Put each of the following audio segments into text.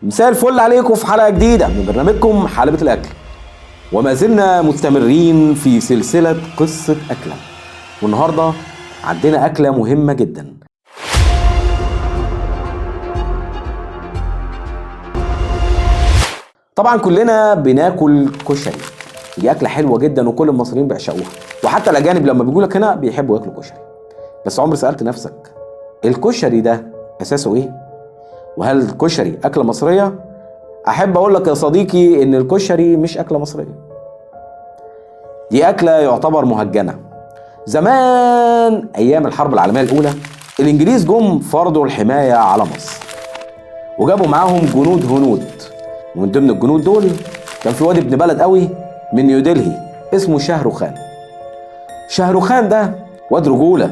مساء الفل عليكم في حلقة جديدة من برنامجكم حلبة الأكل. وما زلنا مستمرين في سلسلة قصة أكلة، والنهاردة عندنا أكلة مهمة جدا. طبعا كلنا بناكل كشري، دي أكلة حلوة جدا وكل المصريين بيعشقوها، وحتى الأجانب لما بيجوا لك هنا بيحبوا ياكلوا كشري. بس عمر سألت نفسك الكشري ده أساسه إيه؟ وهل الكشري أكلة مصرية؟ أحب أقول لك يا صديقي إن الكشري مش أكلة مصرية، دي أكلة يعتبر مهجنة. زمان أيام الحرب العالمية الأولى الإنجليز جم فرضوا الحماية على مصر، وجابوا معاهم جنود هنود، ومن ضمن الجنود دول كان في واد ابن بلد قوي من نيودلهي اسمه شاهروخان. شاهروخان ده واد رجولة،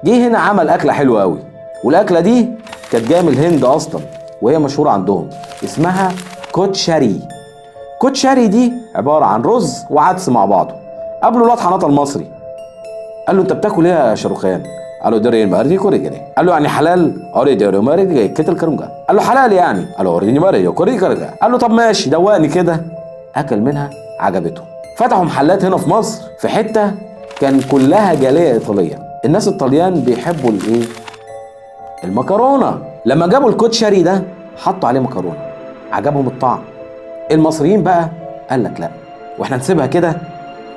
جه هنا عمل أكلة حلوة قوي، والأكلة دي كانت جايه من الهند اصلا، وهي مشهوره عندهم، اسمها كوتشري. كوتشري دي عباره عن رز وعدس مع بعضه. قابله الواد حناطه المصري، قال له انت بتاكل ايه يا شاروخان؟ قال له دوري ماري كوريجري. قال له يعني حلال؟ اوري دوري ماري كتل كرنجا. قال له حلال يعني؟ قال له اوريني ماري كوريجري. قال له طب ماشي دوقني كده. اكل منها عجبته. فتحوا محلات هنا في مصر في حته كان كلها جاليه ايطاليه. الناس الطليان بيحبوا الايه؟ المكرونه. لما جابوا الكوتشري ده حطوا عليه مكرونه، عجبهم الطعم. المصريين بقى قال لك لا، واحنا نسيبها كده؟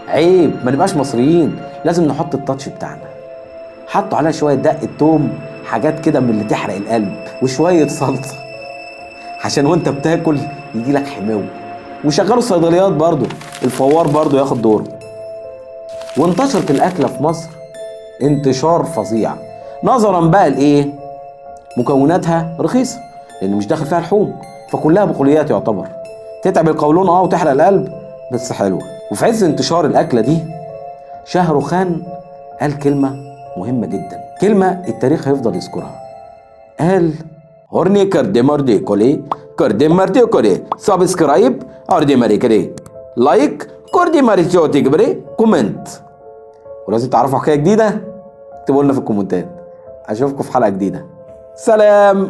عيب، ما نبقاش مصريين، لازم نحط التاتش بتاعنا. حطوا عليها شويه دقه توم، حاجات كده من اللي تحرق القلب، وشويه صلصه عشان وانت بتاكل يجي لك حماوه. وشغلوا الصيدليات برضو، الفوار برضو ياخد دوره. وانتشرت الاكله في مصر انتشار فظيع، نظرا بقى لايه؟ مكوناتها رخيصه، لان مش داخل فيها لحوم، فكلها بقوليات يعتبر، تتعب القولون وتحرق القلب، بس حلوه. وفي عز انتشار الاكله دي شاهروخان قال كلمه مهمه جدا، كلمه التاريخ هيفضل يذكرها. قال هورني كردي مردي كولي كردي مردي كولي سبسكرايب اردي ماري كري لايك كردي ماري جوتي كبري كومنت. ولازم تعرفوا حكايه جديده اكتبوا لنا في الكومنتات. اشوفكم في حلقه جديده. سلام.